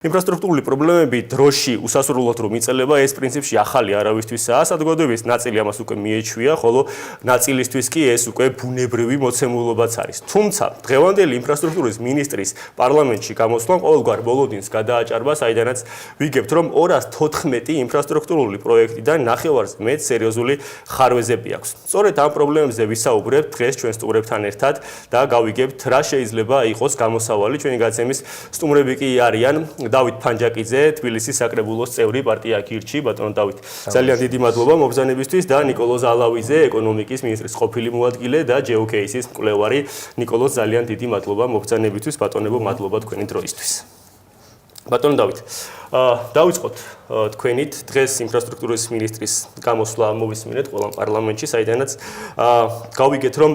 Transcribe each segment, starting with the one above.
Ინფრასტრუქტურული პრობლემები დროში უსასრულოდ რომ იწელება, ეს პრინციპში ახალი არავისთვისაა, საზოგადოების ნაწილი ამას უკვე მიეჩვია, ხოლო ნაწილისთვის კი ეს უკვე ბუნებრივი მოცემულობაც არის. თუმცა, დღევანდელი ინფრასტრუქტურის მინისტრის პარლამენტში გამოსვლამ ყოველგვარ ბოლოდინს გადააჭარბა, საიდანაც ვიგებთ, რომ 214 ინფრასტრუქტურული პროექტიდან ნახევარზე მეტ სერიოზული ხარვეზები აქვს. სწორედ ამ პრობლემებზე ვისაუბრებთ დღეს ჩვენ სტუმრებთან ერთად და გავიგებთ, რა შეიძლება იყოს გამოსავალი. ჩვენი გაცემის სტუმრები კი არიან დავით ფანჯაკიძე, თბილისის საკრებულოს წევრი პარტია გირჩი, ბატონო დავით. ძალიან დიდი მადლობა მობრძანებისთვის და ნიკოლოზ ზალავიძე, ეკონომიკის მინისტრის ყოფილი მოადგილე და GeoCase-ის მკვლევარი. ნიკოლოზ, ძალიან დიდი მადლობა მობრძანებისთვის, ბატონებო, მადლობა თქვენი დროისთვის. ბატონო დავით, დავიწყოთ თქვენით დღეს ინფრასტრუქტურის მინისტრის გამოსვლა მოვისმინეთ ყველა პარლამენტში, საიდანაც გავიგეთ, რომ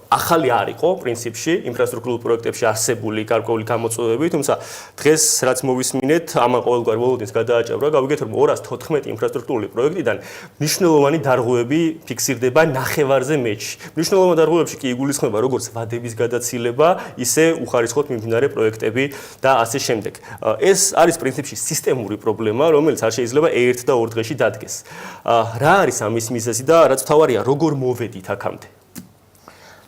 ახალი არ იყო პრინციპში ინფრასტრუქტურულ პროექტებში არსებული გარკვეული გამოწვევები, თუმცა დღეს რაც მოვისმინეთ, ამან ყოველგვარ ბოლოდინს გადააჭარბა, გავიგეთ, რომ 214 ინფრასტრუქტურული პროექტიდან მნიშვნელოვანი დარღვევები ფიქსირდება ნახევარზე მეტში. მნიშვნელოვან დარღვევებში კი იგულისხმება როგორც ვადების გადაცილება, ისე უხარისხოდ მიმდინარე პროექტები და ასე შემდეგ. ეს არის პრინციპში სისტემური პრობლემა, რომელიც არ შეიძლება ერთ და ორ დღეში დადგეს. რა არის ამის მიზეზი და რაც მთავარია, როგორ მოვედით აქამდე?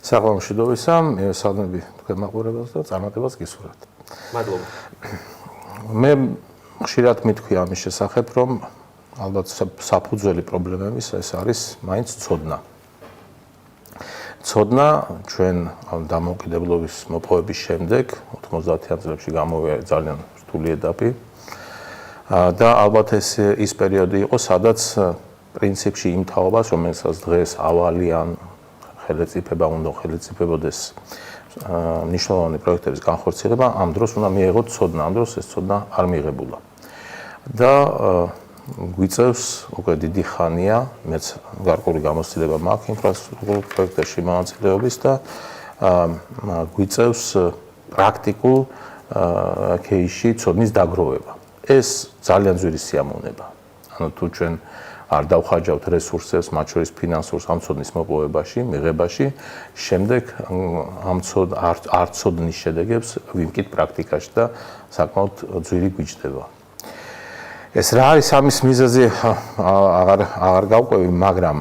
საღამოშიდობისა, მივესალმები თქვენ მაყურებელს და წარმატებას გისურვებთ. მადლობა. მე ხშირად მითქვი ამის შესახებ, რომ ალბათ საფუძველი პრობლემების ეს არის მაინც ცოდნა. ცოდნა ჩვენ დამოუკიდებლობის მოპოვების შემდეგ 90-იან წლებში გამოვიდა ძალიან რთული ეტაპი და ალბათ ის პერიოდი იყო, სადაც პრინციპში იმ თაობას, რომელსაც დღეს ავალიან ხელეწიფება უნდა ხელეწიფებოდეს მნიშვნელოვანი პროექტების განხორციელება, ამ დროს უნდა მიიღოთ ცოდნა, ამ დროს ეს ცოდნა არ მიიღებულა. და გვიწევს უკვე დიდი ხანია, მეც გარკვეული გამოცდილება მაქვს ინფრასტრუქტურულ პროექტებში მონაწილეობის და გვიწევს პრაქტიკულ кейსში ცოდნის დაგროვება. ეს ძალიან ძვირი სიამოვნება. ანუ თუ ჩვენ არ დავხარჯავთ რესურსებს, მათ შორის ფინანსურს ამ ცოდნის მოპოვებაში, მიღებაში, შემდეგ არ ცოდნის შედეგებს ვიმკით პრაქტიკაში და საკმაოდ ძვირი გვიჭდება. ეს რა არის ამის მიზეზი, აღარ გავყვევი, მაგრამ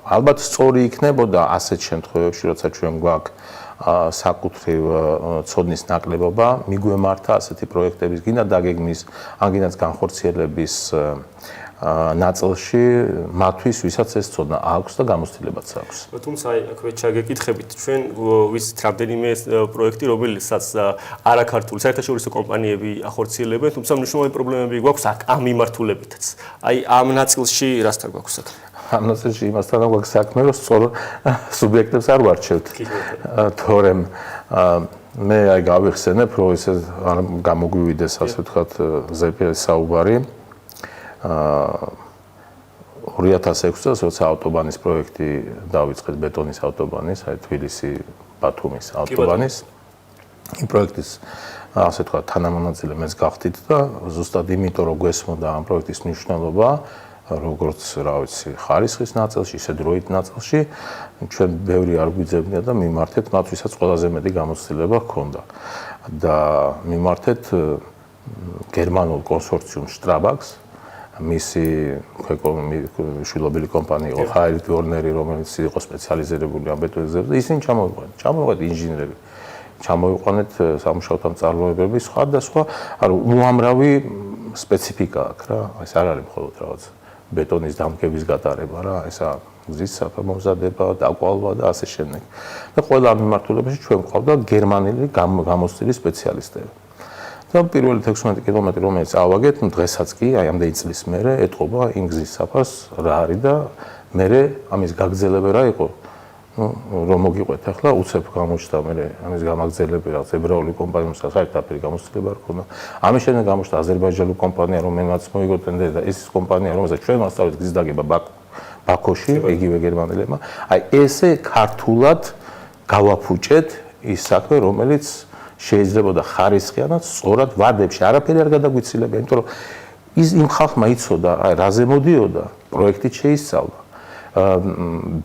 ალბათ სწორი იქნებოდა ასეთ შემთხვევებში, როცა ჩვენ გვაქვს საკუთრივ ცოდნის ნაკლებობა, მიგვემართა ასეთი პროექტების გინდა დაგეგმის, ან გინდაც განხორციელების ნაწილში მათთვის, ვისაც ეს ცოდნა აქვს და გამოცდილებაც აქვს. თუმცა აქვე ჩაგეკითხებით, ჩვენ ვიცით რამდენიმე პროექტი, რომელსაც არაქართული საერთაშორისო კომპანიები ახორციელებენ, თუმცა მნიშვნელოვანი პრობლემები გვაქვს ამ მიმართულებითაც. აი ამ ნაწილში რასთან გვაქვს საქმე? ამ ნაწილში იმასთან გვაქვს საქმე, რომ სწორ სუბიექტებს არ ვარჩევთ. თორემ მე აი გავიხსენებ, რომ ესე გამოგვივიდეს ასე ვთქვათ ზეპირის საუბარი. 2006 წელს, როცა ავტობანის პროექტი დავიწყეთ, ბეტონის ავტობანის, აი თბილისი-ბათუმის ავტობანის. იმ პროექტის ასე ვთქვათ თანამონაწილე მეც გახდით და ზუსტად იმიტომ, რომ გვესმოდა ამ პროექტის მნიშვნელობა, როგორც რა ვიცი, ხარისხის ნაწილში, ისე დროით ნაწილში, ჩვენ ბევრი არ გვიძებნია და მიმართეთ მათ, ვისაც ყველაზე მეტი გამოცდილება ჰქონდა. და მიმართეთ გერმანულ კონსორციუმ Strabag-ს, მისი შვილობილი კომპანია იყო Haidt Warner-ი, რომელიც იყო სპეციალიზირებული ამ ბეტონიზებაზე და ისინი ჩამოვიყვანეთ ინჟინერები, ჩამოვიყვანეთ სამუშაოთა მწარმოებელები, სხვა და სხვა, ანუ უამრავი სპეციფიკა აქვს რა, ეს არ არის მხოლოდ რაღაც ბეტონის დამგების გატარება რა, ესა გზის მომზადება, დაკვალვა და ასე შემდეგ. და ყველა ამ მიმართულებაში ჩვენ გვყავდა გერმანელი გამოცდილი სპეციალისტები. და პირველი 16 კილომეტრი, რომელიც ავაგეთ, დღესაც კი, აი ამდენი წლის მერე ეტყობა იმ გზის საფარს რა არის და მერე ამის გაგრძელება რა იყო. რომ მოგიყვეთ ახლა, უცებ გამოჩნდა მერე ამის გამაგრძელება რაღაც ებრაული კომპანია, საერთაფერი გამოცდილება არ ქონდა. ამის შემდეგ გამოჩნდა აზერბაიჯანული კომპანია, რომელმაც მოიგო ტენდერი და ეს კომპანია, რომელსაც ჩვენ მასწავლეთ გზის დაგება ბაქოში, იგივე გერმანელებმა. აი ესე ქართულად გავაფუჭეთ ის საქმე, რომელიც შეიძლება და ხარისხიანად სწორად ვადებში არაფერი არ გადაგვიცილებია, იმიტომ რომ იმ ხალხმა იცოდა, აი რაზე მოდიოდა, პროექტით შეისწავლა.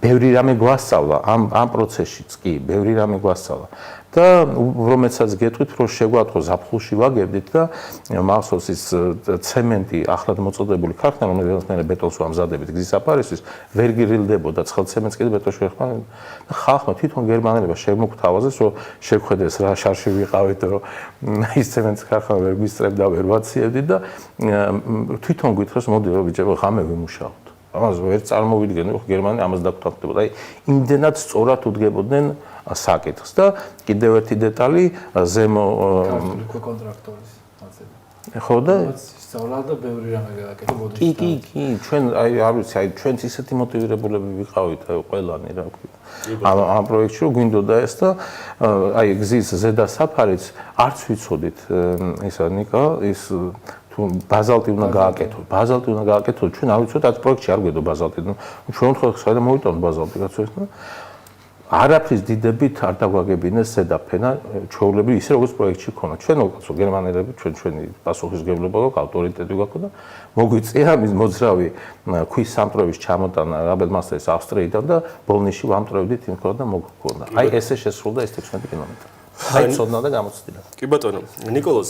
ბევრი რამე გვასწავლა ამ პროცესშიც კი ბევრი რამე გვასწავლა და რომელსაც გეტყვით რომ შეგვათხო ზაფხულში ვაგებდით და მახსოვს ის ცემენტი ახლად მოწოდებული ქარხანა რომელიც მე ბეტონს ვამზადებით გზის აფარისთვის ვერ გირილდებოდა ცხელ ცემენტს კიდე ბეტონში ხმა და ხალხმა თვითონ გერმანელებმა შემოგთავაზეს რომ შეგვხედეს რა შარში ვიყავით რომ ის ცემენტის ქარხანა ვერ გვისწრებდა ვერ ვაციებდით და თვითონ გითხრეს მოდი რომ ბიჭებო ღამე ვიმუშაოთ ამას ვერ წარმოვიდგენ რომ გერმანია ამას დაგვთავდებოდა აი იმდენად სწორად უდგებოდნენ საკითხს და კიდევ ერთი დეტალი ზემო კონტრაქტორის მაცები ხო და სწავლა და ბევრი რამე გააკეთა ბოდიში კი ჩვენ აი არ ვიცი აი ჩვენც ისეთი მოტივირებულები ვიყავით ყველანი რა ვქვა ამ პროექტში რომ გვინდოდა ეს და აი გზის ზედა საფარიც არც ვიცოდით ისა ნიკა ის თუ ბაზალტი უნდა გააკეთო ჩვენ არ ვიცოდით ამ პროექტში არ გვედო ბაზალტი ჩვენ ხო საერთოდ მოვიტანოთ ბაზალტი კაცო ეს და არაფრის დიდებით არ დაგვაგებინეს ზედაფენა ჩვეულებრივ ისე როგორც პროექტში ქონა ჩვენ უკაცო გერმანელები ჩვენი პასუხისმგებლობა გვაქვს ავტორიტეტი გვაქვს და მოგვიწია მის მოძრავი ქვის სამტროების ჩამოტანა რაბელმასტერის ავსტრიიდან და ბოლნისში ვამტრევდით იმ ქონა და მოგქონდა აი ესე შესრულდა ეს 16 კილომეტრი აი ცოდნა და გამოცდილა კი ბატონო ნიკოლოზ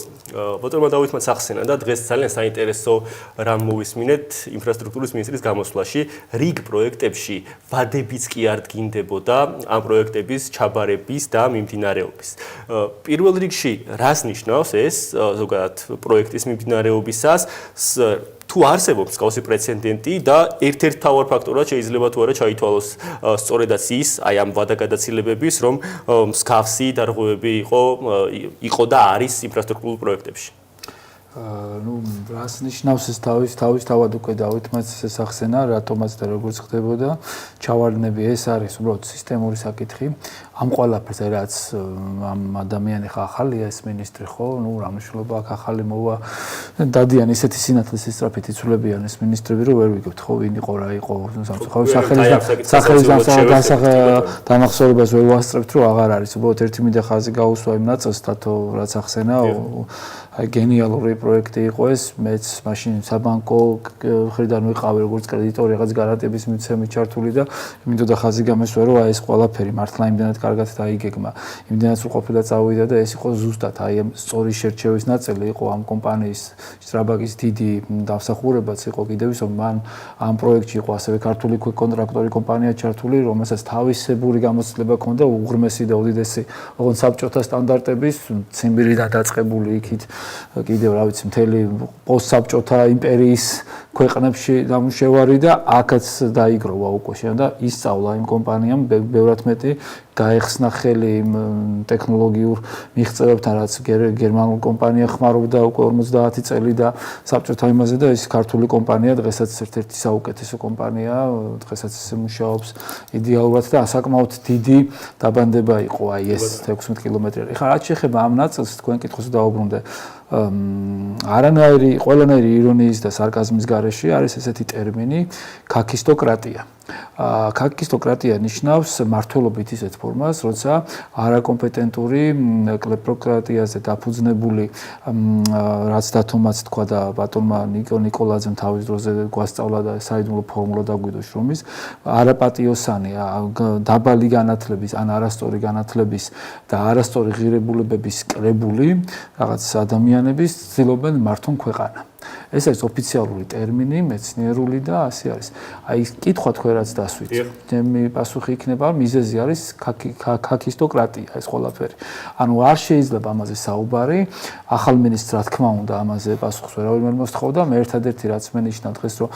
ბატონმა დავითმა სახსენა და დღეს ძალიან საინტერესო რამ მოვისმინეთ ინფრასტრუქტურის მინისტრის გამოსვლაში რიგ პროექტებში ვადებიც კი არ დგინდებოდა ამ პროექტების ჩაბარების და მიმდინარეობის პირველ რიგში რას ნიშნავს ეს ზოგადად პროექტის მიმდინარეობისას თუ არსებობს მსგავსი პრეცედენტი და ერთ-ერთ მთავარ ფაქტორად შეიძლება თუ არა ჩაითვალოს სწორედაც ის აი ამ ვადაგადაცილებების რომ მსგავსი დარღვევები იყო და არის ინფრასტრუქტურულ პროექტებში ну რას ნიშნავს ეს თავისთავად უკვე დავითმაც სახსენა რატომაც და როგორც ხდებოდა ჩავარდნები ეს არის უბრალოდ სისტემური საკითხი ამ ყველაფერს რაც ამ ადამიანი ხა ახალია ეს მინისტრი ხო ну რა მნიშვნელობა აქვს ახალი მოვა დადიან ისეთი სინათლის ისტრაფით იცვლებიან ეს მინისტრები რომ ვერ ვიგებთ ხო ვინ იყო რა იყო სახელის დამახსოვრებას ვერ ვასწრებთ რომ აღარ არის უბრალოდ ერთი მინდა ხაზი გაუსვა იმ ნაწილს თათო რაც ახსენა აი გენიალური პროექტი იყო ეს მეც მაშინ საბანკო ხრიდან ვიყავი როგორც კრედიტორი რაღაც გარანტიების მიცემით ჩართული და მინდოდა ხაზი გამესვა რომ აი ეს ყველაფერი მართლა იმდენად კარგად დაიგეგმა იმდენად უყოფილა წავიდა და ეს იყო ზუსტად აი ამ სწორი შერჩევის ნაწილი იყო ამ კომპანიის შტრაბაგის დიდი დამსახურებაც იყო კიდევ ის რომ მან ამ პროექტში იყო ასევე ქართული კონტრაქტორი კომპანია ჩართული რომელსაც თავისებური გამოცდილება ჰქონდა უღრმესი და უდიდესი ოღონდ საბჭოთა სტანდარტების ციმბირიდან დაწყებული იქით კიდევ რა ვიცი მთელი პოსტსაბჭოთა იმპერიის ქვეყნებში დამუშევარი და აქაც დაიგროვა უკვე შენ და ისწავლა იმ კომპანიამ ბევრად მეტი გაეხსნა ხელი იმ ტექნოლოგიურ მიღწევებთან რაც გერმანულ კომპანია ხმარობდა უკვე 50 წელი და საბჭოთა იმაზე და ეს ქართული კომპანია დღესაც ერთ-ერთი საუკეთესო კომპანია დღესაც ისე მუშაობს იდეალურად და საკმაოდ დიდი დაბანდება იყო აი ეს 16 კილომეტრი. ეხლა რაც შეეხება ამ ნაწილს თქვენ კითხოს დაუბრუნდე ყველანაირი ირონიის და სარკაზმის გარეშე არის ესეთი ტერმინი ქაქისტოკრატია. ქაქისტოკრატია ნიშნავს მართლობით ისეთ ფორმას, როცა არაკომპეტენტური კლეპტოკრატიაზე დაფუძნებული რაც დათომაც თქვა და ბატონმა ნიკოლაძემ თავის დროზე გვასწავლა და საიდუმლო ფორმულა დაგვიდო შრომის, არაპატიოსანი, დაბალი განათლების ან არასწორი განათლების და არასწორი ღირებულებების კრებული რაღაც ადამიანების ცდილობენ მართონ ქვეყანა. ეს არის ოფიციალური ტერმინი, მეცნიერული და ასე არის. აი კითხვა თქვენ რაც დასვით. მე პასუხი იქნება, მიზეზი არის ქაქისტოკრატია ეს ყველაფერი. ანუ არ შეიძლება ამაზე საუბარი. ახალ მინისტრს რა თქმა უნდა ამაზე პასუხს ვერავინ ვერ მოსთხოვდა. მე ერთადერთი რაც მენიშნა დღეს რომ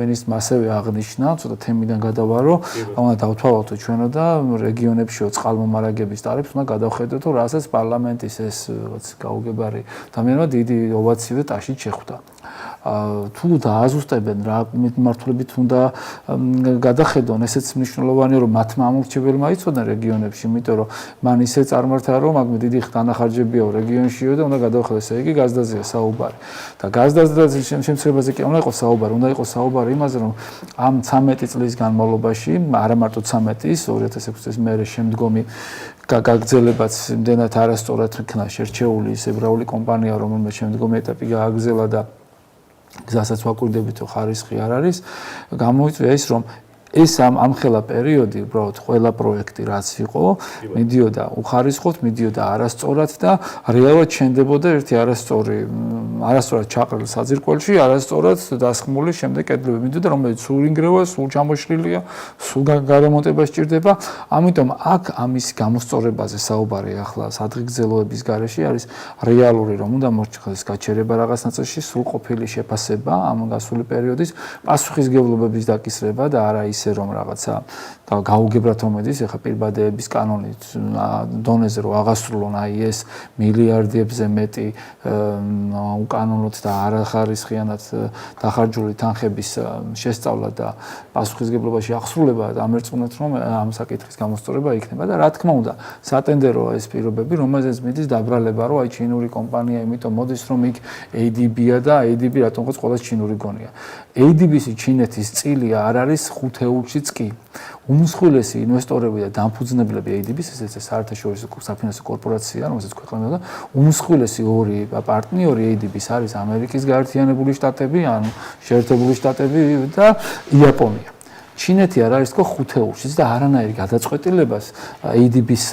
მინისტრმა ასევე აღნიშნა, ცოტა თემიდან გადავარო, უნდა დავთვალოთ ჩვენო და რეგიონებშიო წყალმომარაგების ტარიფს უნდა გადავხედოთ, რასაც პარლამენტის ეს რაღაც გაუგებარი ადამიანმა დიდი ოვაცია და ტაშით შეხვდა. თუ დააზუსტებენ რა მართლებით უნდა გადახედონ ესეც მნიშვნელოვანია რომ მათმა ამორჩეველმა იცოდენ რეგიონებში იმიტომ რომ მან ისე წარმართა რომ მაგ დიდი დანახარჯებიაო რეგიონშიო და უნდა გადავხედოს ესე იგი გაზდაზეა საუბარი და გაზდაზე შემცირებაზე კი უნდა იყოს საუბარი უნდა იყოს საუბარი იმაზე რომ ამ 13 წლის განმავლობაში არა მარტო 13-ის 2006 წლის მერე შემდგომი გაგრძელებაც იმდენად არასწორად იქნა შერჩეული ეს ებრაული კომპანია რომელმაც შემდგომი ეტაპი გააგრძელა და გზასაც ვაკვირდებით რომ ხარისხი არ არის გამოიწვია ის რომ ეს ამხელა პერიოდი უბრალოდ ყველა პროექტი რაც იყო, მიდიოდა უხარისხოთ, მიდიოდა არასწორად და რეალურად შენდებოდა ერთი არასწორად ჩაყრილი საძირკველში, არასწორად დასხმული შემდეგ კედლები მიდიოდა, რომელიც სულ ინგრევა, სულ ჩამოშლილია, სულ გადამონტება სჭირდება. ამიტომ აქ ამის გამოსწორებაზე საუბარი ახლა სადღეგრძელოების გარეშე არის რეალური, რომ უნდა მოხდეს გაჩერება რაღაც ნაწილში, სრულყოფილი შეფასება ამ გასული პერიოდის, პასუხისმგებლობების დაკისრება და არა ისე რომ რაღაცა გაუგებრად რომ ედის, ეხა პირბადეების კანონით დონეზე რომ აღასრულონ აი ეს მილიარდებზე მეტი უკანონოდ და არახარისხიანად დახარჯული თანხების შესწავლა და პასუხისმგებლობაში აღსრულება და ამერწმუნეთ რომ ამ საკითხის გამოსწორება იქნება და რა თქმა უნდა სატენდერო ეს პირობები რომელზეც მიდის დაბრალება რომ აი ჩინური კომპანია იმიტომ მოდის რომ იქ ADB-ა და ADB რატომღაც ყველა ჩინური გონია ADB-ს ჩინეთის წილი არ არის 5 ევროშიც კი უმსხვილესი ინვესტორები და დამფუძნებლები ADB-ს ესეც საერთაშორისო საფინანსო კორპორაცია რომელსაც ქვეყნდება უმსხვილესი ორი პარტნიორი ADB-ს არის ამერიკის გაერთიანებული შტატები ან შეერთებული შტატები და იაპონია ჩინეთი არ არის თქო 5 ევროშიც და არანაირი გადაწყვეტილებას ADB-ს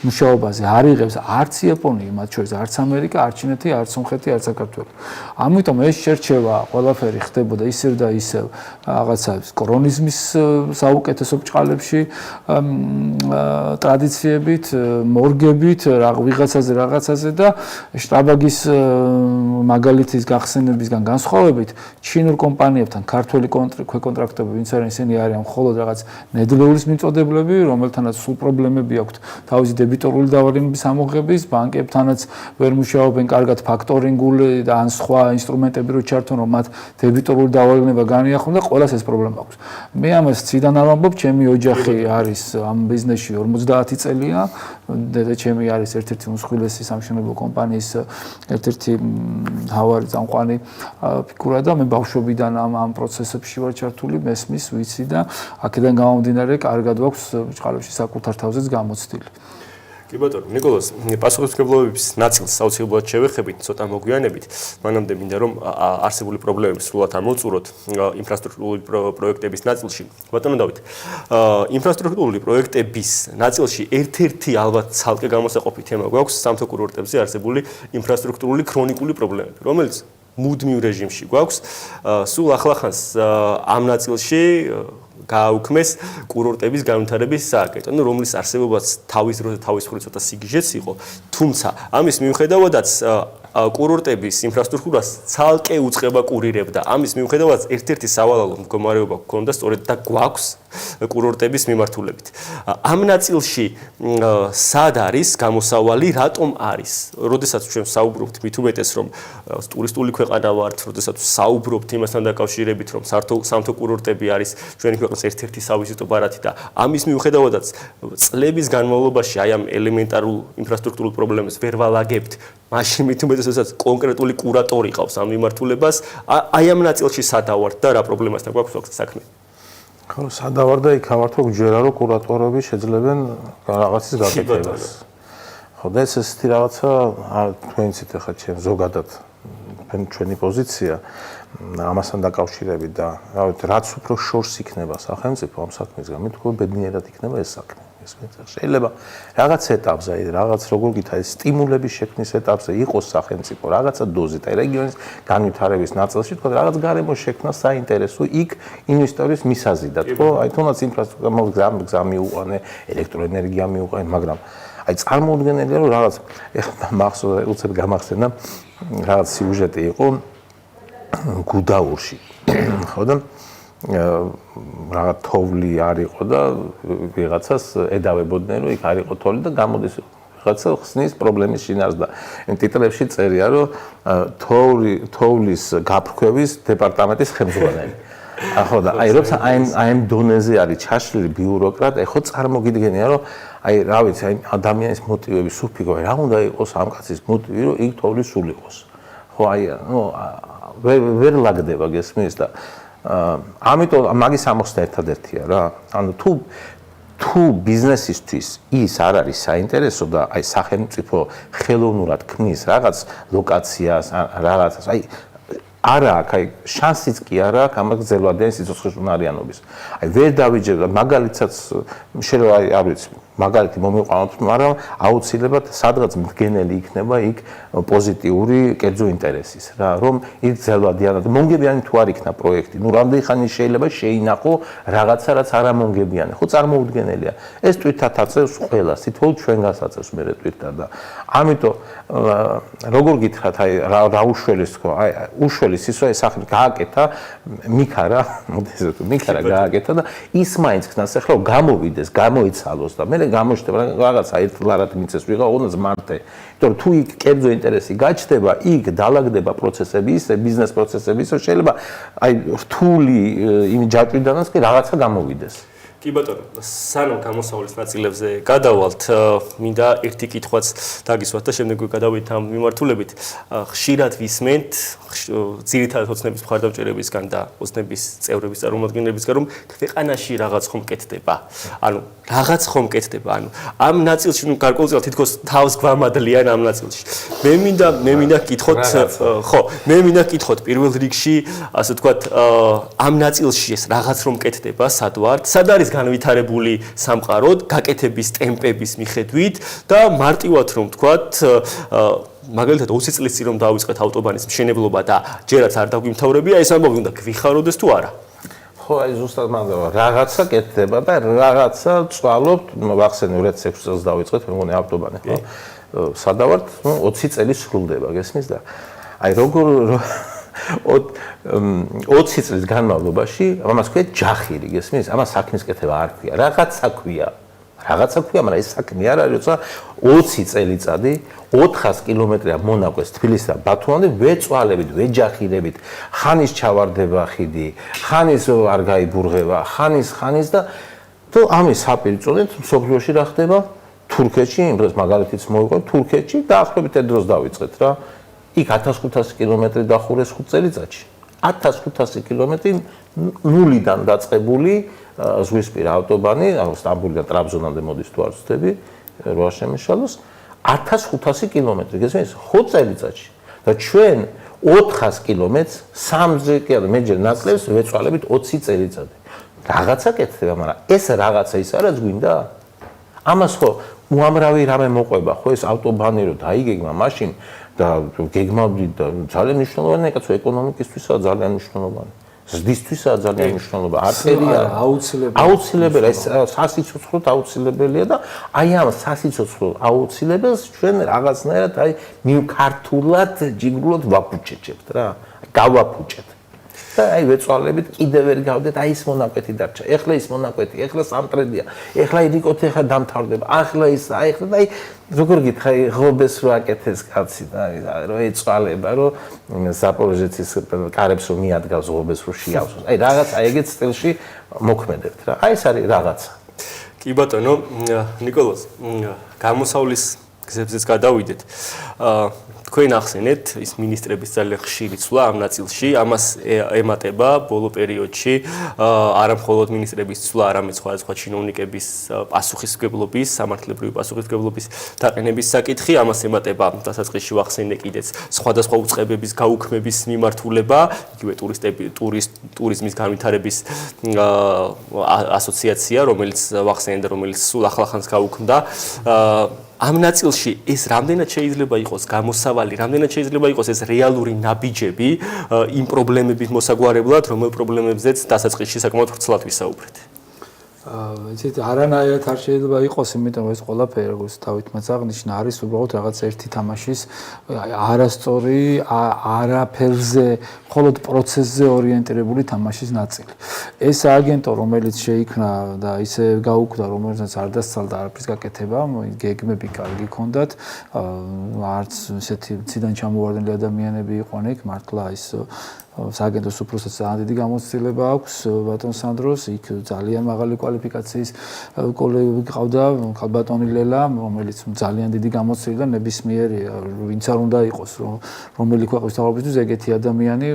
მუშაობაზე არ იღებს არც იაპონია, მათ შორის არც ამერიკა, არც ჩინეთი, არც სომხეთი, არც საქართველო. ამიტომ ეს შერჩევა ყველაფერი ხდებოდა ისევ და ისევ რაღაცა კრონიზმის საუკეთესო ბრჭყალებში, ტრადიციებით, მორგებით, ვიღაცაზე და შტრაბაგის მაგალითის გახსენებისგან განსხვავებით, ჩინურ კომპანიებთან ქართველი ქვეკონტრაქტები ვინც არის ისინი არიან მხოლოდ რაღაც ნედლეულის მიწოდებლები, რომელთანაც სულ პრობლემები აქვთ თავისი დებიტორული დავალებების ამოღების, ბანკებთანაც ვერ მუშაობენ კარგად ფაქტორინგული და ან სხვა ინსტრუმენტები რო ჩართონ, რომ მათ დებიტორული დავალება განიახონ და ყველას ეს პრობლემა აქვს. მე ამას ციდან არ ვამბობ, ჩემი ოჯახი არის ამ ბიზნესში 50 წელია, დედა ჩემი არის ერთ-ერთი უმსხვილესი სამშენებლო კომპანიის ერთ-ერთი მთავარი წამყვანი ფიგურა და მე ბავშვობიდან ამ პროცესებში ვარ ჩართული, მესმის ვიცი და აქედან გამომდინარე კარგად ვაქვს ბრჭყალებში საკუთარ თავზეც გამოცდილი. კი ბატონო, ნიკოლოზ, პასუხისმგებლობების ნაწილს აუცილებლად შევეხებით, ცოტა მოგვიანებით. მანამდე მინდა რომ არსებული პრობლემები სრულად ამოვწუროთ ინფრასტრუქტურული პროექტების ნაწილში. ბატონო დავით, ინფრასტრუქტურული პროექტების ნაწილში ერთ-ერთი ალბათ ცალკე გამოსაყოფი თემა გვაქვს სამთო კურორტებზე არსებული ინფრასტრუქტურული ქრონიკული პრობლემები, რომელიც მუდმივ რეჟიმში გვაქვს. სულ ახლახანს ამ ნაწილში გააუქმეს კურორტების განვითარების სააგენტო, რომლის არსებობაც თავის დროზე თავის მხრივ ცოტა სიგიჟეც იყო, თუმცა ამის მიუხედავადაც კურორტების ინფრასტრუქტურას ცალკე უწყება კურირებდა. ამის მიუხედავად ერთ-ერთი სავალალო მდგომარეობა გქონდა სწორედ და გვაქვს კურორტების მიმართულებით. ამ ნაწილში სად არის გამოსავალი, რატომ არის? როდესაც ჩვენ საუბრობთ მით უმეტეს რომ ტურისტული ქვეყანა ვართ, როდესაც საუბრობთ იმასთან დაკავშირებით რომ სამთო კურორტები არის ჩვენი ქვეყნის ერთ-ერთი სავიზიტო ბარათი და ამის მიუხედავადაც წლების განმავლობაში აი ამ ელემენტარულ ინფრასტრუქტურულ პრობლემებს ვერ ვალაგებთ. მაშინ მით უმეტეს როდესაც კონკრეტული კურატორი ყავს ამ მიმართულებას, აი ამ ნაწილში სადავართ და რა პრობლემასთან გვაქვს საქმე? ხო, სადავარ და იქ ავართ რომ ჯერა რომ კურატორები შეძლებენ რაღაცის გაკეთებას. ხო, და ეს ესეთი რაღაცა თქვენიცით ახლა ჩემ ზოგადად ჩვენი პოზიცია ამასთან დაკავშირებით და რა ვიცი, რაც უფრო შორს იქნება სახელმწიფო ამ საქმისგან, მით უფრო ბედნიერად იქნება ეს საქმე. შეიძლება რაღაც ეტაპზე, რაღაც როგორ გითხრა, ეს სტიმულების შექმნის ეტაპზე იყოს სახელმწიფო რაღაცა დოზით, აი რეგიონის განვითარების ნაწილში თქო რაღაც გარემო შექმნა საინტერესო იქ ინვესტორის მისაზიდად, ხო? აი თუნდაც ინფრასტრუქტურა გზა მიუყვანე, ელექტროენერგია მიუყვანე, მაგრამ აი წარმოუდგენელია რომ რაღაც ეხლა მახსოვს უცებ გამახსენა რაღაც სიუჟეტი იყო გუდაურში, ხო და რაღაც თოვლი არ იყო და ვიღაცას ედავებოდნენ რომ იქ არ იყო თოვლი და გამოდის ვიღაცა ხსნის პრობლემის შინაარს და ტიტრებში წერია რომ თოვლის გაფრქვევის დეპარტამენტის ხელმძღვანელი. ხო და აი როცა აი ამ დონეზე არის ჩაშლილი ბიუროკრატია, ხო წარმოგიდგენია რომ აი რა ვიცი, აი ადამიანის მოტივები სუფიქო, რა უნდა იყოს ამ კაცის მოტივი რომ იქ თოვლის სულ იყოს. ხო აი ნუ ვერ ლაგდება გესმის და ამიტომ მაგის ამოხსნა ერთადერთია რა. ანუ თუ ბიზნესისთვის ის არ არის საინტერესო და აი სახელმწიფო ხელოვნურად ქმნის რაღაც ლოკაციას, რაღაცას, აი არა აქვს, აი შანსიც კი არა აქვს ამას გრძელვადიანი სიცოცხლის უნარიანობის. აი ვერ დავიჯერდა მაგალითსაც შეიძლება არ ვიცი მაგალითი მომიყვანოთ, მაგრამ აუცილებლად სადღაც მდგენელი იქნება იქ პოზიტიური კერძო ინტერესის რა, რომ იქ გრძელვადიანად მონგებიანი თუ არ იქნა პროექტი, ნუ რამდენი ხანი შეიძლება შეინახო რაღაცა რაც არ ამონგებიანი, ხო წარმოუდგენელია. ეს თვითად აწევს ყველას, თითოეულ ჩვენგანს აწევს მე თვითად და ამიტომ როგორ გითხრათ, აი რა უშველის თქო, აი უშველის ის რა სახელი გააკეთა მიქარა, მოდესო თუ მიქარა გააკეთა და ის მაინც ხნას ახლა გამოვიდეს, გამოიცალოს და მე გამოჩნდება რაღაცა ერთ ლარად მიწეს ვიღა უნდა მარტე. იმიტომ თუ იქ კერძო ინტერესი გაჩნდება, იქ დაალაგდება პროცესები ისე, ბიზნეს პროცესები ისე, შეიძლება აი რთული იმ ჯაჭვიდანაც კი რაღაცა გამოვიდეს. კი ბატონო, სანამ გამოსავლის ნაწილებზე გადავალთ, მინდა ერთი კითხვაც დაგისვათ და შემდეგ გადავიდეთ ამ მიმართულებით. ხშირად ვისმენთ ძირითადად ოცნების მხარდამჭერებისგან და ოცნების წევრების წარმომადგენლებისგან, რომ ქვეყანაში რაღაც ხომ კეთდება. ანუ რაღაც ხომ კეთდება, ანუ ამ ნაწილში ნუ გარკვეულწილად თითქოს თავს გვამადლიან ამ ნაწილში. მე მინდა კითხოთ, ხო, მე მინდა კითხოთ პირველ რიგში, ასე ვთქვათ, ამ ნაწილში ეს რაღაც რომ კეთდება, სად ვართ? სად არის განვითარებული სამყარო გაკეთების ტემპების მიხედვით და მარტივად რომ ვთქვათ მაგალითად 20 წლის წინ რომ დავიწყეთ ავტობანის მშენებლობა და ჯერაც არ დაგვიმთავრებია ეს ამბავი უნდა გვიხაროდეს თუ არა ხო აი ზუსტად მაგალითად რაღაცა კეთდება და რაღაცა წვალობთ ვახსენე 2006 წელს დავიწყეთ მე მგონი ავტობანი ხო სადავართ 20 წელი სრულდება გესმის და აი როგორ 20 წლის განმავლობაში ამას ქვია ჯახირი გესმის ამას საქმის კეთება არ ქვია რაღაცა ქვია მაგრამ ეს საქმე არ არის როცა 20 წელიწადი 400 კილომეტრია მონაკვეთს თბილისიდან ბათუმამდე ვეწვალებით ვეჯახირებით ხანის ჩავარდება ხიდი ხანის არ გაიბურღება ხანის და თუ ამის საპირე წოდეთ მსოფლიოში რა ხდება თურქეთში იმ დროს მაგალითიც მოვიყვეთ თურქეთში დაახლოებით ერთ დროს დავიწყეთ რა იქ 1500 კილომეტრი დახურეს 5 წელიწადში 1500 კილომეტრი ნულიდან დაწყებული ზღვისპირა ავტობანი სტამბოლიდან ტრაბზონამდე მოდის თუ არ ვცდები რა შემიშალოს 1500 კილომეტრი გესმის 5 წელიწადში და ჩვენ 400 კილომეტრს 3-ზე კი არა მეჯერ ნაკლებს ვეწვალებით 20 წელიწადი რაღაცა კეთდება მაგრამ ეს რაღაცა ის არის გვინდა ამას ხო უამრავი რამე მოყვება ხო ეს ავტობანი რო დაიგეგმა მაშინ და გეგმავდი და ძალიან მნიშვნელოვანია კაცო ეკონომიკისთვისა ძალიან მნიშვნელოვანია ზრდისთვისა ძალიან მნიშვნელოვანია არტერია აუცილებელია ეს სასიცოცხლოდ აუცილებელია და აი ამ სასიცოცხლო აუცილებელს ჩვენ რაღაცნაირად აი მივქართულად ჯიგრულად ვაფუჭეჭებთ რა გავაფუჭეთ და აი ვეწვალებით კიდევ ვერ გავდეთ აი ეს მონაკვეთი დარჩა ეხლა ის მონაკვეთი ეხლა სამტრედია ეხლა იდიკოთი ეხლა დამთავრდება ახლა ის ეხლა და აი როგორ გითხრა ღობეს რო აკეთეს კაცი და რო ეწვალება რო ზაპოროჟეცის კარებს რო მიადგავს ღობეს რო შეავს აი რაღაც აი ეგეთ სტილში მოქმედებთ რა აი ეს არის რაღაცა კი ბატონო ნიკოლოზ გამოსავლის გზებზეც გადავიდეთ თქვენ ახსენეთ ის მინისტრების ძალიან ხშირი ცვლა ამ ნაწილში ამას ემატება ბოლო პერიოდში არა მხოლოდ მინისტრების ცვლა არამედ სხვადასხვა ჩინოვნიკების პასუხისმგებლობის სამართლებრივი პასუხისმგებლობის დაყენების საკითხი ამას ემატება დასაწყისში ვახსენე კიდეც სხვადასხვა უწყებების გაუქმების მიმართულება იგივე ტურიზმის განვითარების ასოციაცია რომელიც ვახსენე და რომელიც სულ ახლახანს გაუქმდა ამ ნაწილში ეს რამდენად შეიძლება იყოს გამოსავალი, რამდენად შეიძლება იყოს ეს რეალური ნაბიჯები იმ პრობლემების მოსაგვარებლად, რომელ პრობლემებზეც დასაწყისში საკმაოდ ვრცლად ვისაუბრეთ. იცით, არანაირად არ შეიძლება იყოს, იმიტომ რომ ეს ყველაფერი როგორც თავითმაც აღნიშნა, არის უბრალოდ რაღაც ერთი თამაშის არასწორი, არაფერზე, მხოლოდ პროცესზე ორიენტირებული თამაშის ნაწილი. ეს სააგენტო, რომელიც შეიქმნა და ისე გაუქმდა, რომელსაც არ დასცალდა არაფრის გაკეთება, გეგმები კარგი ჰქონდათ, არც ესეთი ციდან ჩამოვარდნილი ადამიანები იყვნენ იქ, მართლა ის სააგენტოს უფროსად ძალიან დიდი გამოცდილება აქვს ბატონ სანდროს, იქ ძალიან მაღალი კვალიფიკაციის კოლეგები ყავდა, ქალბატონი ლელა, რომელიც ძალიან დიდი გამოცდილება და ნებისმიერი ვინც არ უნდა იყოს, რომელი ქვეყნის თავრობის ეგეთი ადამიანი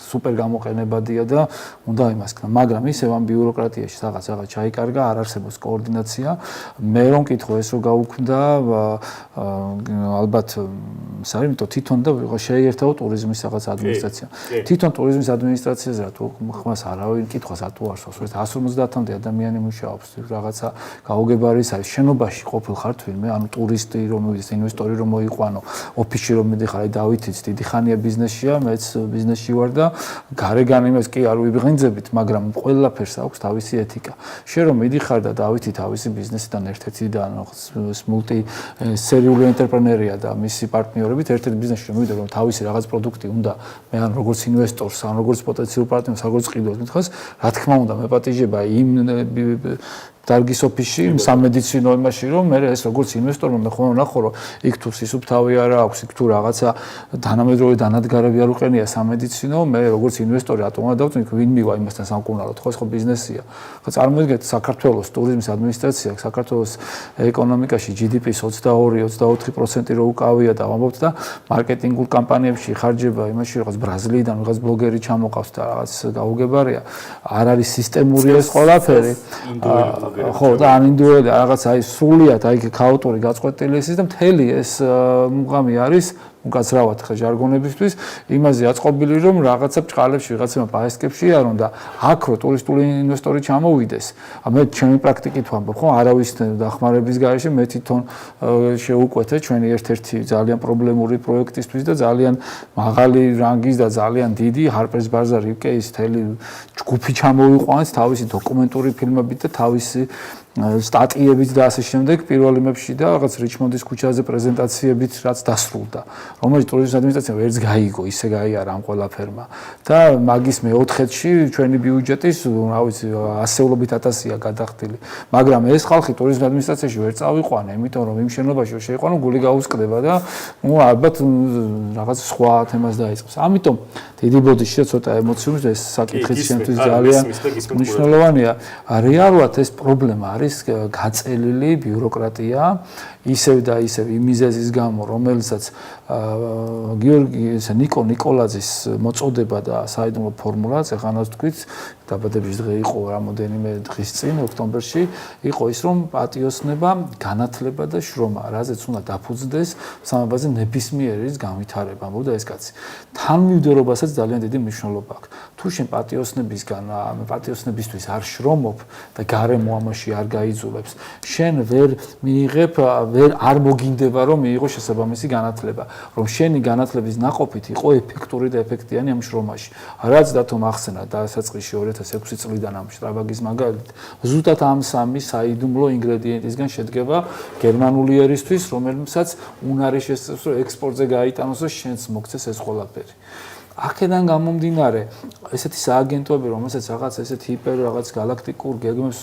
სუპერ გამოყენებადია და უნდა იმასქნა, მაგრამ ისევ ამ ბიუროკრატიაში რაღაც ჩაიკარგა, არ არსებობს კოორდინაცია. მე რომ მკითხო ეს რო გაუქმდა, ალბათ საერთოდ იმიტომ თვითონ და შეიერთაო ტურიზმის რაღაც ადმინისტრაცია. თვითონ ტურიზმის ადმინისტრაციაზე რა თუ ხმას არავინ კითხვას ატუ არსოს, 150-მდე ადამიანი მუშაობს, რაღაცა გაუგებარი არის შენობაში ყოფილ ხარ თვინმე, ანუ ტურისტი რომ მივიდეს, ინვესტორი რომ მოიყვანო, ოფისში რომ მიდიხარ, აი დავითიც დიდი ხანია ბიზნესშია, მეც ბიზნესში ვარ და გარეგან იმას კი არ ვიბღინძებით, მაგრამ ყველაფერს აქვს თავისი ეთიკა. შენ რომ მიდიხარ და დავითი თავისი ბიზნესიდან ერთ-ერთი და მულტი სერიული ენტერპრენერია და მისი პარტნიორებით ერთ-ერთ ბიზნესში რომ მივიდე რომ თავისი რაღაც პროდუქტი უნდა მე ან როგორც ინვესტორს, ან როგორც პოტენციურ პარტნიორს, როგორც ყიდვას მითხოს, რა თქმა უნდა მეპატიჟება იმ დარგის ოფისში, სამედიცინო იმაში რომ მე ეს როგორც ინვესტორმა მე ხომ ვნახო რომ იქ თუ სისუფთავი არა აქვს, იქ თუ რაღაცა თანამედროვე დანადგარები არ უყენია სამედიცინო, მე როგორც ინვესტორი რატომ უნდა დავწუნ, ვინ მივა იმასთან სამკურნალოდ, ხო ეს ხო ბიზნესია. ხო წარმოიდგინეთ საქართველოს ტურიზმის ადმინისტრაცია, საქართველოს ეკონომიკაში GDP-ს 22-24% რო უკავია და ვამბობთ და მარკეტინგულ კამპანიებში ხარჯება იმაში რაღაც ბრაზილიიდან რაღაც ბლოგერი ჩამოყავს და რაღაც გაუგებარია, არ არის სისტემური ეს ყველაფერი. ხო და ამინდუელი რაღაც აი სრულიად აი ქაოტური გაწყვეტილი ის და მთელი ეს მუღამი არის უკაცრავად ხა ჟარგონებისთვის იმაზე აწყობილი რომ რაღაცა ბჭყალებში ვიღაცებმა პაესკებში არ უნდა აქ რო ტურისტული ინვესტორი ჩამოვიდეს მე ჩემი პრაქტიკით ვამბობ ხო არავის დახმარების გარეშე მე თვითონ შეუკვეთე ჩვენი ერთ-ერთი ძალიან პრობლემური პროექტისთვის და ძალიან მაღალი რანგის და ძალიან დიდი Harper's Bazaar UK-ის თელი ჯგუფი ჩამოვიყვანეს თავისი დოკუმენტური ფილმებით და თავისი სტატიებით და ასე შემდეგ პირველ იმებში და რაღაც რიჩმონდის ქუჩაზე პრეზენტაციებით რაც დასრულდა რომელიც ტურიზმის ადმინისტრაციამ ვერც გაიგო ისე გაიარა ამ ყველაფერმა და მაგის მეოთხედში ჩვენი ბიუჯეტის რა ვიცი ასეულობით 1000-ია გადახდილი მაგრამ ეს ხალხი ტურიზმის ადმინისტრაციაში ვერ წავიყვანა იმიტომ რომ იმ შენობაში რომ შეიყვანო გული გაუსკდება და ნუ ალბათ რაღაც სხვა თემას დაიწყებს ამიტომ დიდი ბოდიში და ცოტა ემოციური ეს საკითხიც შემთთვის ძალიან მნიშვნელოვანია რეალურად ეს პრობლემა არის გაწელილი ბიუროკრატია ისევ და ისევ იმ მიზეზის გამო რომელსაც გიორგი ნიკოლაძის მოწოდება და საიდუმლო ფორმულაც ეხანას თქვით დაბადების დღე იყო რამოდენიმე დღის წინ ოქტომბერში იყო ის რომ პატიოსნება განათლება და შრომა რაზეც უნდა დაფუძნდეს სამაბაზე ნებისმიერის განვითარება მოდა ეს კაცი თანმიმდევრობასაც ძალიან დიდი მნიშვნელობა აქვს თუ შენ პატიოსნებისგან პატიოსნებისთვის არ შრომობ და გარემო ამაში არ გაიძულებს შენ ვერ მიიღებ ვერ არ მოგინდება რომ მიიღო შესაბამისი განათლება რომ შენი განათლების ნაყოფით იყო ეფექტური და ეფექტიანი ამ შრომაში რაც დათო მახსენა დასაწყისში 2006 წლიდან ამ შტრაბაგის მაგალითად ზუსტად ამ სამი საიდუმლო ინგრედიენტისგან შედგება გერმანული ერისთვის რომელსაც უნარი შესწევს რომ ექსპორტზე გაიტანოს და შენც მოგცეს ეს ყველაფერი აქედან გამომდინარე ესეთი სააგენტოები რომელსაც რაღაც ესეთი ჰიპერ რაღაც galaktikურ გეგმებს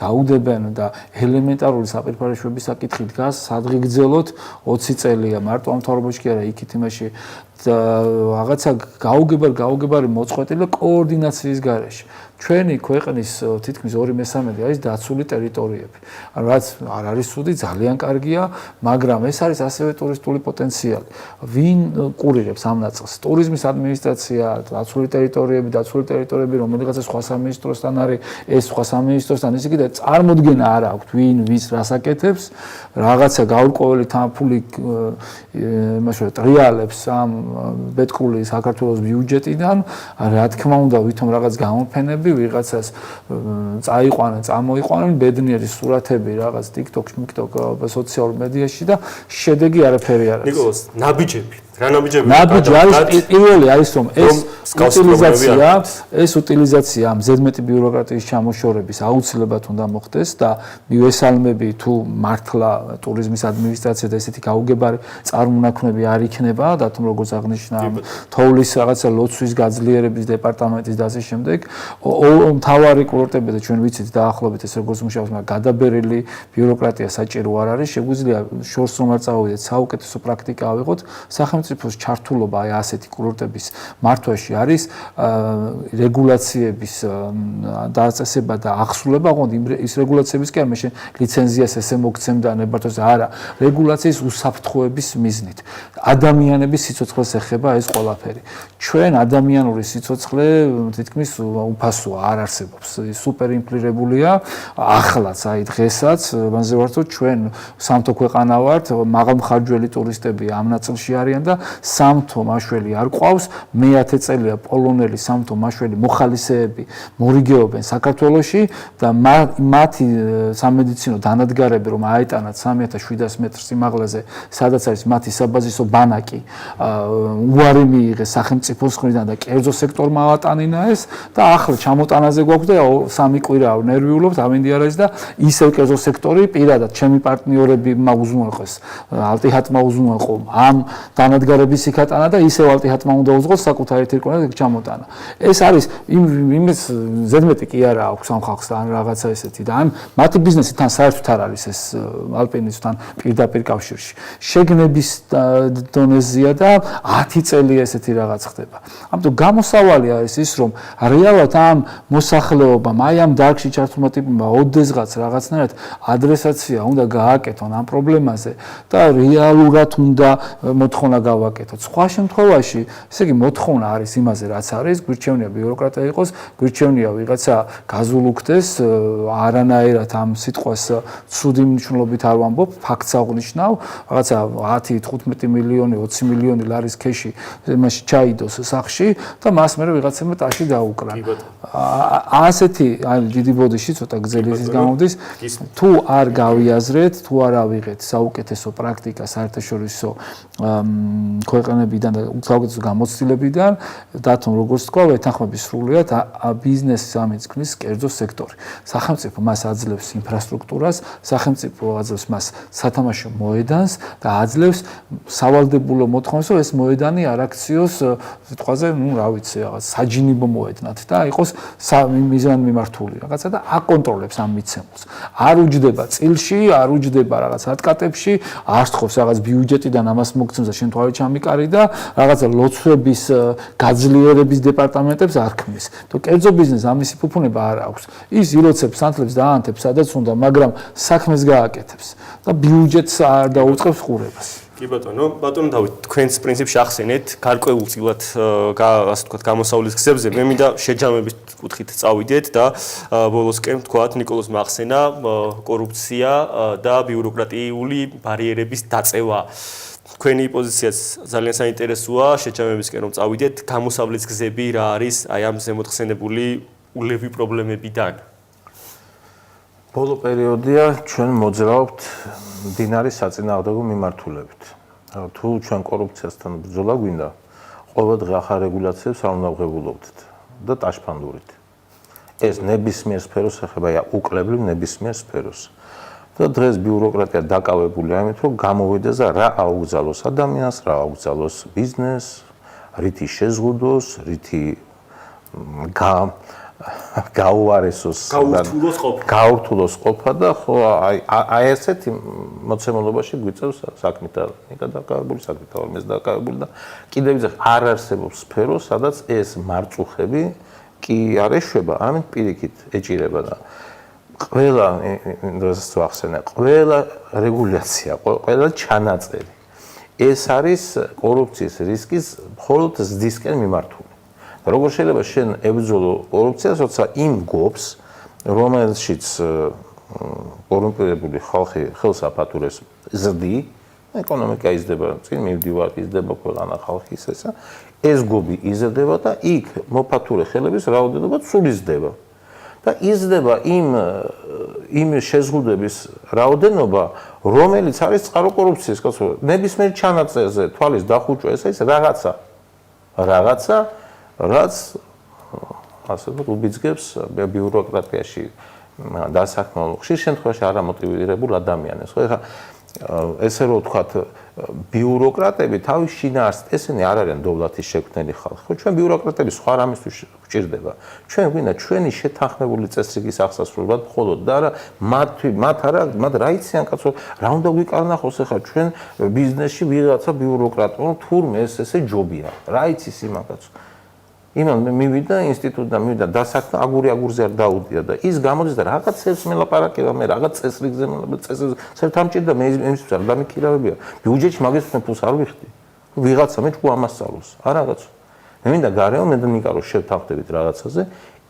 დაუდებენ და ელემენტარული საპირფარეშოების საკითხი დგას სადღიგრძელოთ 20 წელია მარტო ამ თვალობოში კი არა იქით იმაში რაღაცა გაუგებარი მოწყვეტილი კოორდინაციის გარეშე ჩვენი ქვეყნის თითქმის 2/3 არის დაცული ტერიტორიები რაც არ არის ცუდი ძალიან კარგია მაგრამ ეს არის ასევე ტურისტული პოტენციალი ვინ კურირებს ამ ნაწილს ტურიზმის ადმინისტრაცია დაცული ტერიტორიები რომელიღაცა სხვა სამინისტროსთან არის ეს სხვა სამინისტროსთან ისე კიდე წარმოდგენა არ აქვს ვინ ვის რას აკეთებს რაღაცა გაურკვეველი თამფული იმაში ტრიალებს ამ ბეთკული საქართველოს ბიუჯეტიდან რა თქმა უნდა ვითომ რაღაც გამოფენები ვიღაცას წამოიყვანენ ბედნიერი სურათები რაღაც TikTok, სოციალურ მედიაში და შედეგი არაფერი არ არის. ნიკოლას, ნაბიჯები. რა ნაბიჯები? ნაბიჯი არის პირველი არის რომ ეს უტილიზაცია ამ ზედმეტი ბიუროკრატიის ჩამოშორების აუცილებლად უნდა მოხდეს და მივესალმები თუ მართლა ტურიზმის ადმინისტრაცია და ესეთი გაუგებარი წარმონაქმნები არ იქნება დათომ როგორც აღნიშნა თოვლის რაღაცა ლოცვის გაძლიერების დეპარტამენტის და ასე შემდეგ მთავარი კურორტები და ჩვენ ვიცით დაახლოებით ეს როგორც მუშაობს მაგრამ გადაბერილი ბიუროკრატია საჭირო არ არის შეგვიძლია შორს რომ არ წავიდეთ საუკეთესო პრაქტიკა ავიღოთ სახელმწიფო სახელმწიფოს ჩართულობა აი ასეთი კურორტების მართვაში არის რეგულაციების დაწესება და ახსულება, ოღონდ ის რეგულაციების კი არ მე ლიცენზიას ესე მოგცემდა ნებართვაზე, არა, რეგულაციის უსაფრთხოების მიზნით. ადამიანების სიცოცხლეს ეხება ეს ყველაფერი. ჩვენ ადამიანური სიცოცხლე თითქმის უფასოა, არ არსებობს. სუპერინფლირებულია ახლაც, აი დღესაც, მანზე ვართ ჩვენ სამთო ქვეყანა ვართ, მაღალმხარჯველი ტურისტები ამ ნაწილში არიან და სამთო მაშველი არ ყავს. მე-10 წელია პოლონელი სამთო მაშველი მოხალისეები მორიგეობენ საქართველოში და მათი სამედიცინო დანადგარები რომ აეტანათ 3700 მეტრ სიმაღლეზე, სადაც არის მათი საბაზისო ბანაკი, უარი მიიღეს სახელმწიფოს მხრიდან და კერძო სექტორმა ავატანინა ეს და ახლა ჩამოტანაზე გვაქვს და 3 კვირაა ნერვიულობთ, ამინდი არ არის და ისევ კერძო სექტორი პირადად ჩემი პარტნიორებმა უზრუნველყოს, ალტიჰატმა უზრუნველყო ამ დანადგარების იქატანა და ისევ ალტიჰატმა უნდა უძღოს საკუთარი თირკმელი ჩამოტანა. ეს არის იმის ზედმეტი კი არა აქვს ამ ხალხს და ან რაღაცა ესეთი და ან მათი ბიზნესი თან საერთოდ არ არის ეს ალპინიზმთან პირდაპირ კავშირში. შეგნების დონეზეა და 10 წელი ესეთი რაღაც ხდება. ამიტომ გამოსავალი არის ის, რომ რეალურად ამ მოსახლეობამ, აი ამ დარგში ჩართულმა ტიპმა ოდესღაც რაღაცნაირად ადრესაცია უნდა გააკეთონ ამ პრობლემაზე და რეალურად უნდა მოთხოვნა გავაკეთოთ. სხვა შემთხვევაში, ესე იგი მოთხოვნა არის იმაზე, რაც არის, გვირჩევნია ბიუროკრატია იყოს, გვირჩევნია ვიღაცა გაზულუქდეს, არანაირად ამ სიტყვას ცუდი მნიშვნელობით არ ვამბობ, ფაქტს აღნიშნავ, რაღაცა 10-15 მილიონი, 20 მილიონი ლარის ქეში იმაში ჩაიდოს სახში და მას მერე ვიღაცებმა ტაში დაუკრა. ასეთი დიდი ბოდიში ცოტა გზელისის გამოდის, თუ არ გავიაზრეთ, თუ არ ავიღეთ საუკეთესო პრაქტიკა საერთაშორისო ქვეყნებიდან და საუკეთესო გამოცდილებიდან, დათომ როგორც თქვა, ვეთანხმები სრულიად ბიზნესის ამიწყნის კერძო სექტორი. სახელმწიფო მას აძლევს ინფრასტრუქტურას, სახელმწიფო აძლევს მას სათამაშო მოედანს და აძლევს სავალდებულო მოთხოვნას, რომ ეს მოედანი არ აქციოს სიტყვაზე, რა ვიცი, რაღაც საჯინიბო მოედნად და იყოს მიზანმიმართული რაღაცა და აკონტროლებს ამ მიცემულს. არ უჯდება წილში, არ უჯდება რაღაც ატკატებში, არ სწხოვს რაღაც ბიუჯეტიდან ამას მოგცემს და შენ თვალი ჩამიკარი და რაღაცა ლოცვების გაძლიერების დეპარტამენტებს არ ქმნის. თუ კერძო ბიზნესს ამისი ფუფუნება არ აქვს. ის ილოცებს, ანთლებს და აანთებს სადაც უნდა, მაგრამ საქმეს გააკეთებს და ბიუჯეტს არ დაუწყებს ყურებას. კი ბატონო დავით, თქვენს პრინციპში ახსენეთ გარკვეულწილად ასე ვთქვათ გამოსავლის გზებზე, მე მინდა შეჯამების კუთხით წავიდეთ და ბოლოსკენ ვთქვათ ნიკოლოზ ახსენა კორუფცია და ბიუროკრატიული ბარიერების დაწევა. თქვენი პოზიციაც ძალიან საინტერესოა, შეჯამებისკენ რომ წავიდეთ, გამოსავლის გზები რა არის აი ამ ზემოთხსენებული ულევი პრობლემებიდან? ბოლო პერიოდია ჩვენ მოძრაობთ მდინარის საწინააღმდეგო მიმართულებით. თუ ჩვენ კორუფციასთან ბრძოლა გვინდა, ყოველ დღე ახალ რეგულაციებს არ უნდა ვღებულობდეთ და ტაშფანდურით. ეს ნებისმიერ სფეროს ეხება, უკლებლივ ნებისმიერ სფეროს. და დღეს ბიუროკრატია დაკავებულია ამით, რომ გამოვიდეს და რა აუგზავნოს ადამიანს, რა აუგზავნოს ბიზნესს, რითი შეზღუდოს, რითი გაუარესოს, გაურთულოს ყოფა და ხო აი ესეთი მოცემულობაში გვიწევს საქმით დაკავებული, საქმით ორმეს დაკავებული და კიდევ ვიზახ არ არსებობს სფერო, სადაც ეს მარწუხები კი არ ეშვება, არამედ პირიქით ეჭირება და ყველა დროსაც ვახსენე, ყველა რეგულაცია, ყველა ჩანაწერი ეს არის კორუფციის რისკის მხოლოდ ზრდისკენ მიმართული. როგორ შეიძლება შენ ებრძოლო კორუფციას, როცა იმ გობს, რომელშიც კორუმპირებული ხალხი ხელს აფათურებს ზრდი, ეკონომიკა იზრდება, წინ მივდივართ, იზრდება ქვეყანა, ხალხი ისესა, ეს გობი იზრდება და იქ მოფათურე ხელების რაოდენობა სულიზრდება. და იზრდება იმ შეზღუდების რაოდენობა, რომელიც არის წყარო კორუფციის, ნებისმიერ ჩანაწერზე თვალის დახუჭვა, ეს არის რაღაცა რაც ასე ვთქვათ, უბიძგებს ბიუროკრატიაში დასაქმებულ ხშირ შემთხვევაში არამოტივირებულ ადამიანებს. ხო, ეხლა ესე რომ ვთქვათ, ბიუროკრატები თავის შინაარსით ესენი არ არიან დოვლათის შექმნელი ხალხი. ხო, ჩვენ ბიუროკრატები სხვა რამისთვის გვჭირდება. ჩვენ გვინდა ჩვენი შეთანხმებული წესრიგის აღსასრულებლად მხოლოდ და არა მათ რა იციან კაცო, რა უნდა გვიკარნახოს ახლა ჩვენ ბიზნესში ვიღაცა ბიუროკრატი, თურმე ესე ჯობია. რა იცის იმან კაცო. იმან მივიდა ინსტიტუტიდან, მივიდა დასაქმდა, აგურზე არ დაუდია და ის გამოდის და რაღაც წესს მელაპარაკება, მე რაღაც წესრიგზე წესრიგს თამჭირდა მე იმისთვის არ დამიქირავებია. ბიუჯეტში მაგის ფულს არ ვიხდი. ვიღაცა მე ჭკუ ამასწავლოს. არა კაცო. მე მინდა გარეო მე და ნიკარო შევთანხმდებით რაღაცაზე,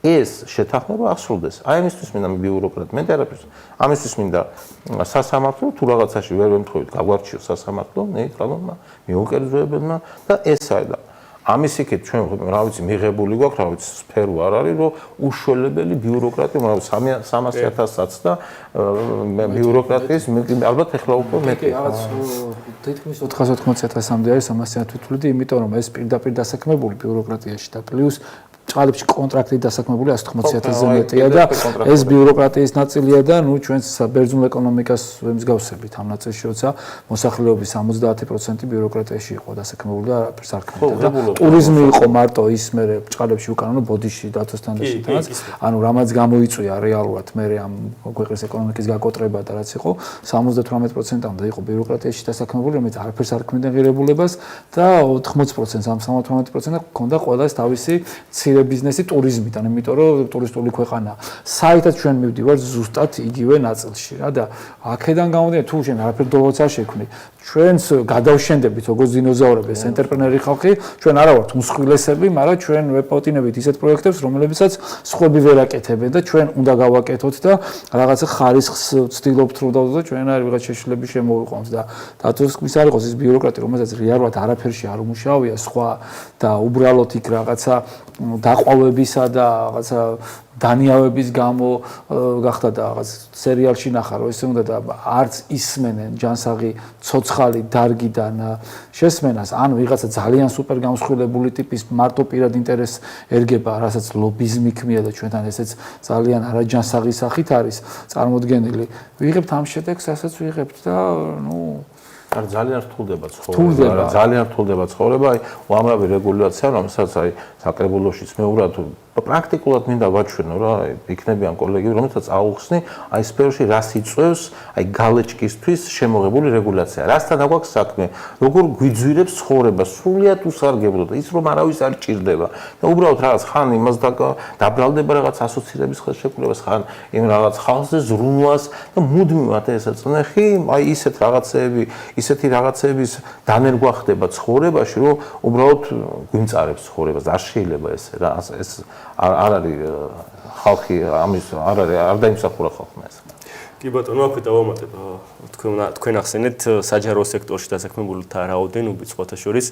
ეს შეთანხმება აღსრულდეს. აი ამისთვის მინდა ბიუროკრატი, მე არაფერს. ამისთვის მინდა სასამართლო თუ რაღაცაში ვერ ვემთხოვით, გაგვარჩიო სასამართლო, ნეიტრალურმა, მიუკერძოებელმა და ეს არის და ამის იქით ჩვენ რა ვიცი მიღებული გვაქვს, რა ვიცი სფერო არ არის, რომ უშველებელი ბიუროკრატია, მაგრამ 300,000-საც და ბიუროკრატიის ალბათ ეხლა უკვე მეტი. რაღაც თითქმის 480,000-მდე არის ამასთან თვითვლიდი, იმიტომ რომ ეს პირდაპირ დასაქმებული ბიუროკრატიაში და პლუს ჭყალებში კონტრაქტით დასაქმებული 180,000-ზე მეტია და ეს ბიუროკრატიის ნაწილია და ნუ ჩვენს ბერძნულ ეკონომიკას ვემსგავსებით ამ ნაწილში, როცა მოსახლეობის 70% ბიუროკრატიაში იყო დასაქმებული და არაფერს არ ქონდა. ტურიზმი იყო მარტო ის მე ჭყალებში უკანონო ბოდიში დათოსთან და შეთანაც, ანუ რამაც გამოიწვია რეალურად მე ამ ქვეყნის ეკონომიკის გაკოტრება და რაც იყო 78%-მდე იყო ბიუროკრატიაში დასაქმებული, რომელიც არაფერს არ ქმნიდა ღირებულებას და 80%-ს ამ 78%-ს ქონდა ყველას თავისი ბიზნესი ტურიზმიდან, იმიტომ რომ ტურისტული ქვეყანა. საერთოდ ჩვენ მივდივართ ზუსტად იგივე ნაწილში რა და აქედან გამომდინარე თუ ჩვენ არაფერ დოლოც არ შექმნით, ჩვენს გადავშენდებით როგორც დინოზავრები, ეს ენტერპრენერი ხალხი, ჩვენ არა ვართ უმსხვილესები, მაგრამ ჩვენ ვეპოტინებით ისეთ პროექტებს, რომლებსაც სხვები ვერ აკეთებენ და ჩვენ უნდა გავაკეთოთ და რაღაცა ხარისხს ვცდილობთ რომ და ჩვენ არ ვიღაც შეშლები შემოვიყვანოთ და დათოს არ იყოს ის ბიუროკრატია, რომელსაც რეალურად არაფერში არ უმუშავია სხვა და უბრალოდ იქ რაღაცა დაყვავებისა და რაღაცა დანიავების გამო გახდა და რაღაც სერიალში ნახა რომ ესე უნდა და არც ისმენენ ჯანსაღი ცოცხალი დარგიდან შესმენას ან ვიღაცა ძალიან სუპერ გამსხვილებული ტიპის მარტო პირად ინტერესს ერგება, რასაც ლობიზმი ქმნია და ჩვენთან ესეც ძალიან არაჯანსაღი სახით არის წარმოდგენილი. ვიღებთ ამ შედეგს, რასაც ვიღებთ და ნუ ძალიან რთულდება ცხოვრება, ძალიან რთულდება ცხოვრება, აი უამრავი რეგულაცია, რომელსაც აი საკრებულოშიც მეურად პრაქტიკულად მინდა ვაჩვენო რა, იქნებიან კოლეგები, რომელსაც აუხსნი აი სფეროში რას იწევს, აი გალეჭკისთვის შემოღებული რეგულაცია. რასთან აქვს საქმე, როგორ გვიძვირებს ცხოვრება, სრულიად უსარგებლო და ის რომ არავის არ ჭირდება. და უბრალოდ რაღაც ხან იმას დაბრალდება რაღაც ასოცირების ხელშეკრულებას, ხან იმ რაღაც ხალხზე ზრუნვას და მუდმივად ესეწნეხი, აი ისეთ რაღაცეები, ისეთი რაღაცების დანერგვა ხდება ცხოვრებაში, რომ უბრალოდ გვიმწარებს ცხოვრებას. არ შეიძლება ეს რა, ეს არ არის ხალხი ამის არ დაიმსახურა ხალხმა ეს. კი ბატონო, აქვე დავამატებ, თქვენ ახსენეთ საჯარო სექტორში დასაქმებულთა რაოდენობით სხვათა შორის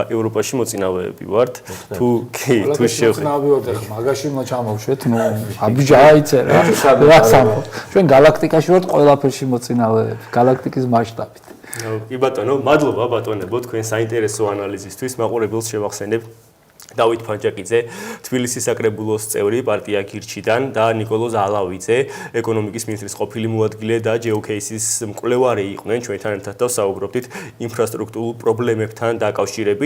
ევროპაში მოწინავეები ვართ. თუ კი, თუ მოწინავეები ხარ, მაგაში მოჩამოვშვეთ, ნუ აბიჯა აიცე რა. ჩვენ galaktikაში ვართ ყველაფერში მოწინავეები, galaktikis მასშტაბით. კი ბატონო, მადლობა ბატონებო თქვენ საინტერესო ანალიზისთვის. მაყურებელს შევახსენებ დავით ფანჯაკიძე, თბილისის საკრებულოს წევრი პარტია გირჩიდან და ნიკოლო ზალავიძე, ეკონომიკის მინისტრის ყოფილი მოადგილე და GeoCase-ის მკვლევარი იყვნენ ჩვენთან ერთად და საუბრობდით ინფრასტრუქტურულ პრობლემებთან დაკავშირებით.